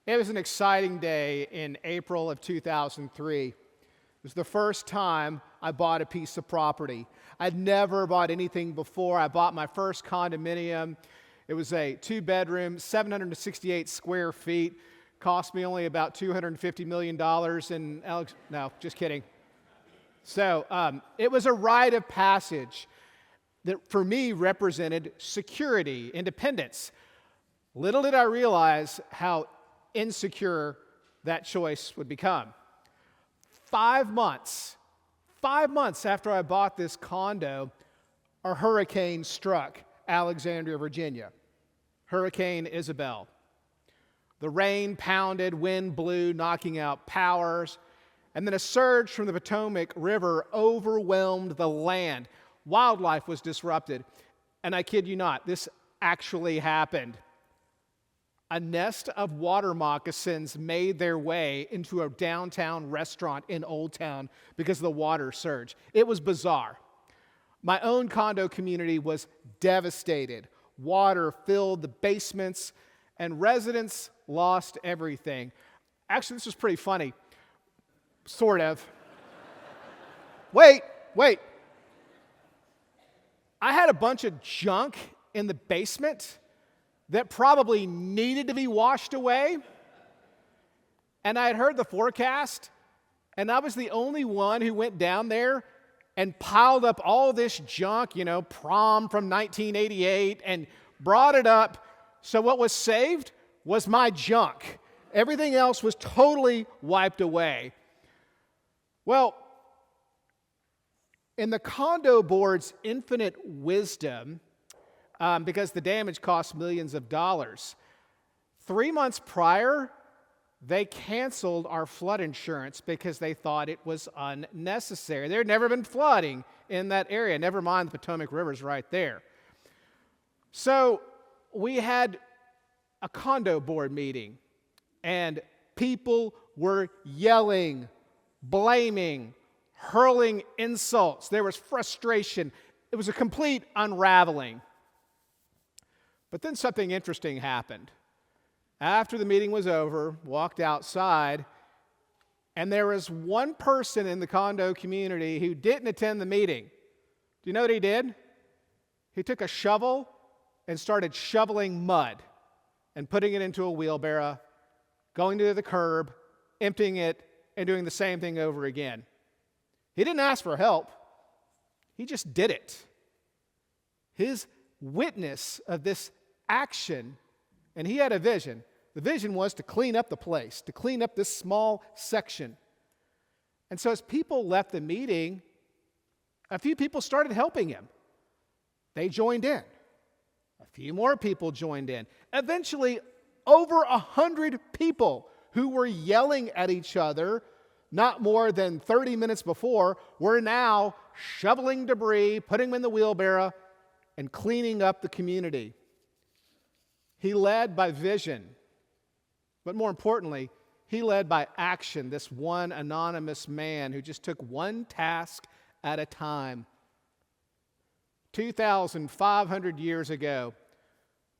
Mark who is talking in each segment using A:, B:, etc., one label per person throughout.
A: It was an exciting day in April of 2003. It was the first time I bought a piece of property. I'd never bought anything before. I bought my first condominium. It was a 2-bedroom, 768 square feet. Cost me only about $250 million. No, just kidding. So it was a rite of passage that for me represented security, independence. Little did I realize how insecure that choice would become. 5 months after I bought this condo, a hurricane struck Alexandria, Virginia. Hurricane Isabel. The rain pounded, wind blew, knocking out powers, and then a surge from the Potomac River overwhelmed the land. Wildlife was disrupted, and I kid you not, this actually happened. A nest of water moccasins made their way into a downtown restaurant in Old Town because of the water surge. It was bizarre. My own condo community was devastated. Water filled the basements, and residents lost everything. Actually, this was pretty funny. Sort of. Wait. I had a bunch of junk in the basement that probably needed to be washed away. And I had heard the forecast, and I was the only one who went down there and piled up all this junk, prom from 1988, and brought it up. So what was saved was my junk. Everything else was totally wiped away. Well, in the condo board's infinite wisdom, because the damage cost millions of dollars, 3 months prior, they canceled our flood insurance because they thought it was unnecessary. There had never been flooding in that area. Never mind the Potomac River's right there. So we had a condo board meeting, and people were yelling, blaming, hurling insults. There was frustration. It was a complete unraveling. But then something interesting happened. After the meeting was over, walked outside, and there was one person in the condo community who didn't attend the meeting. Do you know what he did? He took a shovel and started shoveling mud and putting it into a wheelbarrow, going to the curb, emptying it, and doing the same thing over again. He didn't ask for help. He just did it. His witness of this action, and he had a vision. The vision was to clean up the place, to clean up this small section. And so as people left the meeting, a few people started helping him. They joined in. A few more people joined in. Eventually, over 100 people who were yelling at each other not more than 30 minutes before were now shoveling debris, putting them in the wheelbarrow, and cleaning up the community. He led by vision, but more importantly, he led by action, this one anonymous man who just took one task at a time. 2,500 years ago,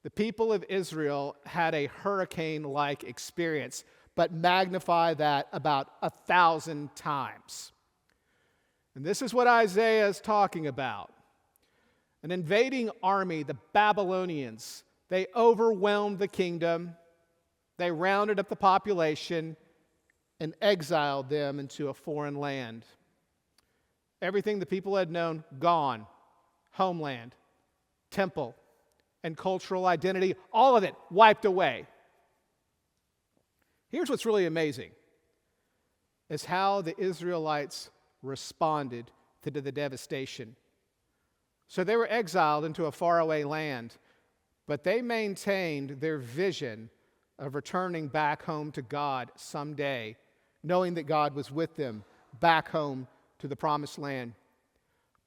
A: the people of Israel had a hurricane-like experience, but magnify that about 1,000 times. And this is what Isaiah is talking about. An invading army, the Babylonians, they overwhelmed the kingdom, they rounded up the population, and exiled them into a foreign land. Everything the people had known, gone. Homeland, temple, and cultural identity, all of it wiped away. Here's what's really amazing, is how the Israelites responded to the devastation. So they were exiled into a faraway land, but they maintained their vision of returning back home to God someday, knowing that God was with them back home to the promised land.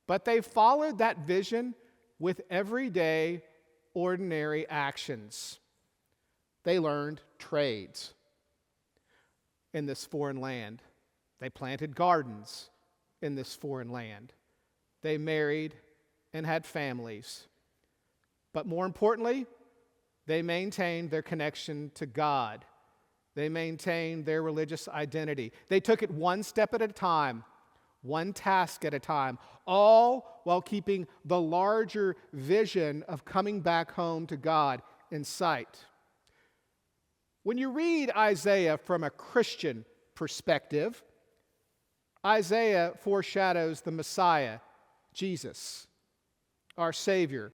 A: But they followed that vision with everyday, ordinary actions. They learned trades in this foreign land. They planted gardens in this foreign land. They married and had families. But more importantly, they maintained their connection to God They maintained their religious identity. They took it one step at a time, one task at a time, all while keeping the larger vision of coming back home to God in sight. When you read Isaiah from a Christian perspective, Isaiah foreshadows the Messiah, Jesus, our Savior,